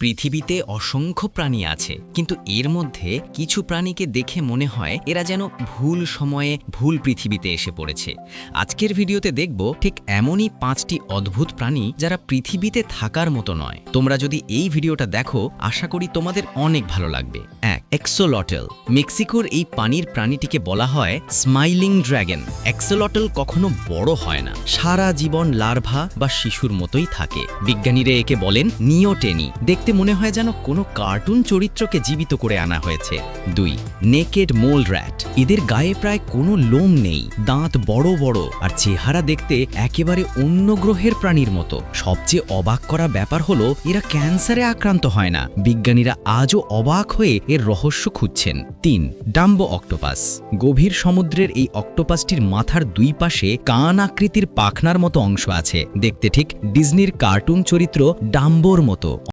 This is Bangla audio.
পৃথিবীতে অসংখ্য প্রাণী আছে, কিন্তু এর মধ্যে কিছু প্রাণীকে দেখে মনে হয় এরা যেন ভুল সময়ে ভুল পৃথিবীতে এসে পড়েছে। আজকের ভিডিওতে দেখব ঠিক এমনই 5টি অদ্ভুত প্রাণী যারা পৃথিবীতে থাকার মতো নয়। তোমরা যদি এই ভিডিওটা দেখো, আশা করি তোমাদের অনেক ভালো লাগবে। 1. এক্সোলটল। মেক্সিকোর এই পানির প্রাণীটিকে বলা হয় স্মাইলিং ড্রাগন। এক্সোলটল কখনো বড় হয় না, সারা জীবন লার্ভা বা শিশুর মতোই থাকে। বিজ্ঞানীরা একে বলেন নিওটেনি। দেখতে মনে হয় যেন কোনো কার্টুন চরিত্রকে জীবিত করে আনা হয়েছে। 2. নেকেড মোল র্যাট। এদের গায়ে প্রায় কোনো লোম নেই, দাঁত বড় বড় আর চেহারা দেখতে একেবারে অন্য গ্রহের প্রাণীর মতো। সবচেয়ে অবাক করা ব্যাপার হলো এরা ক্যান্সারে আক্রান্ত হয় না। বিজ্ঞানীরা আজও অবাক হয়ে এর রহস্য খুঁজছেন। 3. Dumbo octopus. গভীর সমুদ্রের এই অক্টোপাসটির মাথার দুই পাশে কান আকৃতির পাখনার মতো অংশ আছে, দেখতে ঠিক ডিজনির কার্টুন চরিত্র ডাম্বোর মতো।